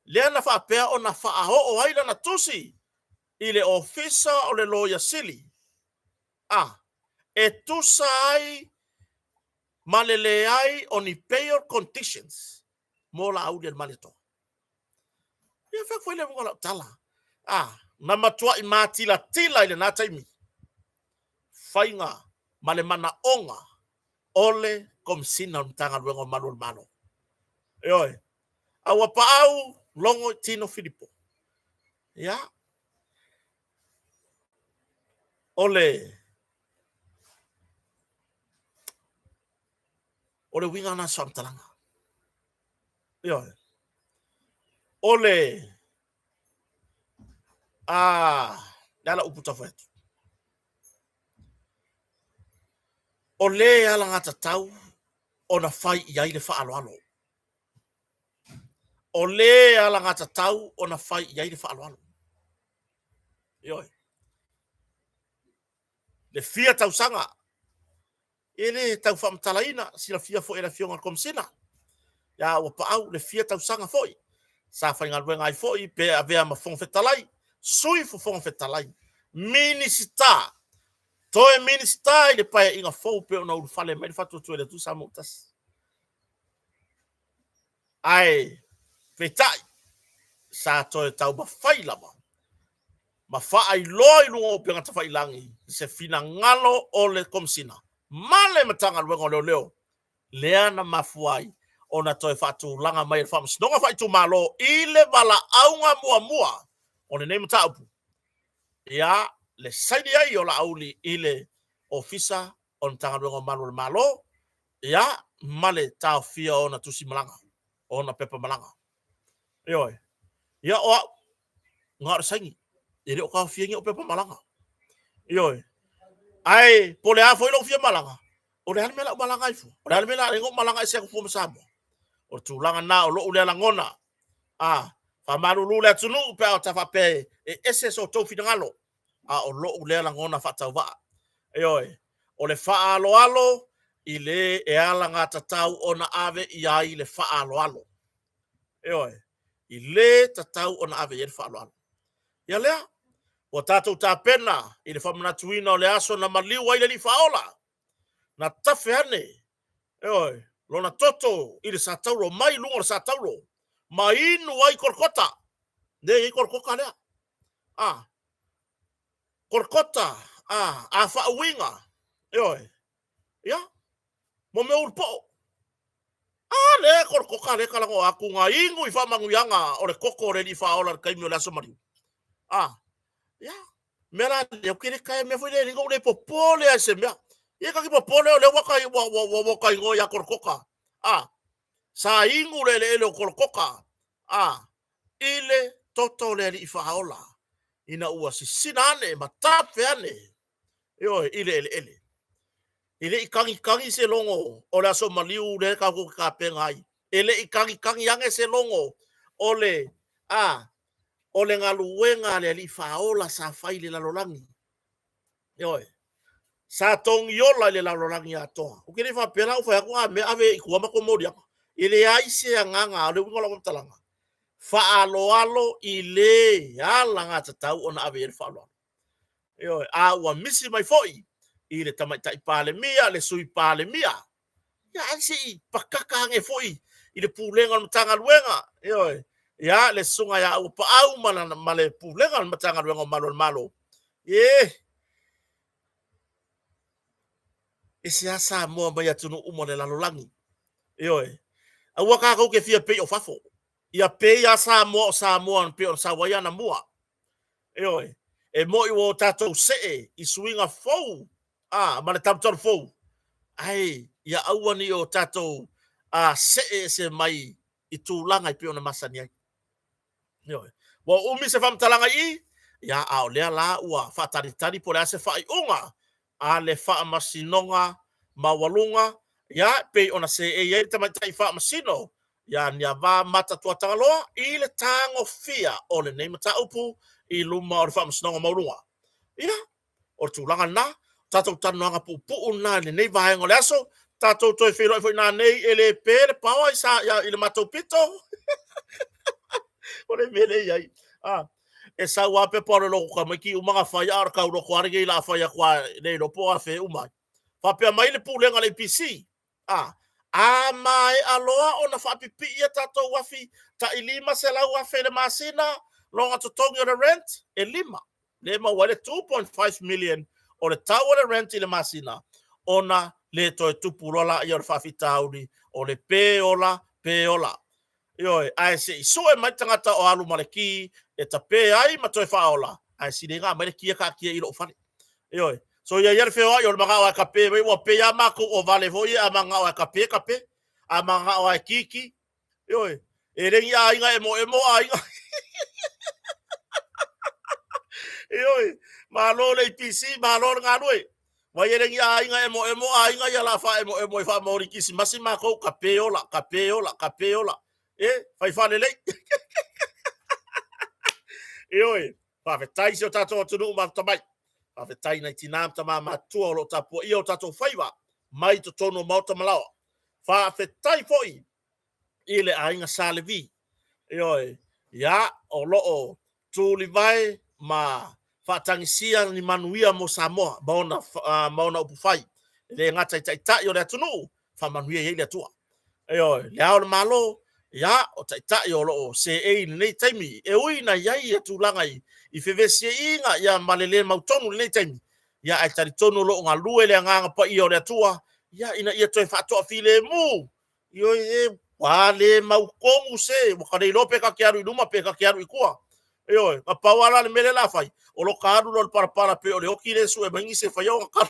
le na fa pe o na fa ho o ai na tusi ile ofisa o le loya sili e tu sai malele ai oni payer conditions mola audio malito ia fa foi le ngola tala na matua i matila tila ile na taimi fainga male mana onga ole komsina mtanga luengo malo oi awa paau longo tino Filipo ya ole winga na samtalanga oi ole dala uputa fetu ole ala ngata tau ona fai ia ile fa alo ole ala ngata tau ona fai ia ile fa alo yoi le fia tau sanga ele tau fa mtalaina sila fia fo ela fionga komsina ya wa paau le fia tau sanga foi sa fa ngal wenga foi pe avea ma fon fetalai sui fo fon fetalai minister toe minister ile pa inga fo pe ona u fale me fa tu ele tu sa motas ai fetai sa toe tau ba fai lama ma fa ai loi lungo pe ngata fai langi se fina ngalo ole komsina male matanga luengo leo leana mafuai ona toe fatu langa mai fam snonga fai tu malo ile bala aunga mua ona nei mtaupu ya le saidi ai ola auli ile ofisa on tanga luengo malo ya male tau fia ona tusi malanga ona pepa malanga yo ya o ngar sangi ile o ka fia ngi o pepa malanga yo ai pole a foi lo fia malanga o le mela malanga ifu o le mela ngo malanga se ko fo masamo o tu langa na o lo le langona fa maru lu le tunu pe o tafa pe ese so to fi ngalo o lo le langona fa tava o le fa alo ile e ala ngata tau ona ave ia ile fa alo ile tatau ona ave ia fa alo ya le o tatou tapena i le whamanatuina o le aso na maliu ai le li faola. Na tafe ane. Oi, lona toto i le satauro, mai lungo le satauro. Ma inu ai korkota. Ne i korkoka lea. Korkota. A whauinga. Oi. Ya. Mo me urpo. Le korkoka le kalango aku ngā ingu i whamanguyanga o le koko o le li faola kaimi o le aso mariu. Ya, mera le kire kai me foi le ngo le popole a semia. Ye ka ki popole le waka ngo ya korkoka. Sa ingu le korkoka. Ile toto le i faola. Ina ua si sinane matape ane. Yo ile. Ile ikangi se longo o la so maliu le ka ko ka pengai. Ile ikangi yang se longo ole o le ngaluenga le li faola sa fai le lalolangi. Yoi. Sa tong yola le lalolangi ato. O kene fa pela o fa ko me ave ku ma ko modia. Ile ai se nganga le ngola ko talanga. Fa alo ile ala nga tau ona ave le faalo. Yoi, wa misi mai foi. Ile tamai tai pale mia le sui pale mia. ya si pakaka nge foi i le pulenga o tanga luenga yo ya le sunga ya u pa au mana male pulenga o tanga luenga o malo e se asa mo mai atu no umo le lalolangi yo a waka ko ke fia pe o fafo ia pe ya sa mo an pe o sa waiana mua yo e mo i o tatou se i swinga fou male tatou fou ai ia auani o tatou se mai i tūlanga i pe ona masani ai yo wa umi se fam talanga i ya a le la ua fa tari po le se fa i unga a le fa masinonga mawalunga ya pe ona se e ye tama tai fa masino ya nia va mata tua tangaloa i le tango fia o le nei mata upu i luma o le fa masinonga mawalunga ya o tūlanga na tatou tanuanga pupu na le nei vaenga le aso tatou toi whiro i na nei ele pere pawa i sa ya i le matou pito o le mele iai e sa wa pe por lo ka maki umanga fa ya ka ro ko arge la fa ya kwa le lo po a fe umai fa pe mai le pulenga le PC mai aloa ona fa pipi ia tatou wafi ta ilima se la wa fe le masina longa to tonga the rent e lima le ma wale 2.5 million o le tau le rent i le masina ona le to tupurola ia fa fitauni o le peola yo ai se so e mai tangata o alu maleki e tape ai ma toi faola ai si de nga mai ki ka ki i lo fa yo so ia yer feo yo ma ga ka pe o pe ya ma ko o vale voye a ma ga ka pe a ma ga o kiki yo e re ia inga emo ai yo ma lo le PC ma lo nga noi wa ye re ia inga emo ai nga ya la fa emo fa mori kisi masima ko ka peola fai fale lei Ioi, whawhetai si o tātou atunu ma tamai. Whawhetai nei tina tama matua o lo tapu i o tātou whaiwa, mai to tono mauta malawa. Whawhetai foi, i le ainga sālevi. Ioi, ia o loo tūli vai ma whaatangisia ni manuia mo Samoa, maona upu whai. Le ngata i tai o le atunu, whamanuia i le atua. Ioi, le ao le malo, ya o tai o lo se e nei taimi e uina yai tu langai i fevesi inga ya malele mautonu nei taimi ya ai tari tonu lo nga lue le nga pa i o le tua ya ina ia toi fa to file mu yo e wale mau komu se mo kare lo pe ka kiaru luma pe ka kiaru i kua yo ka pawala le mele la fai o lo karu lo para pe o le oki le su e mangi se fa yo ka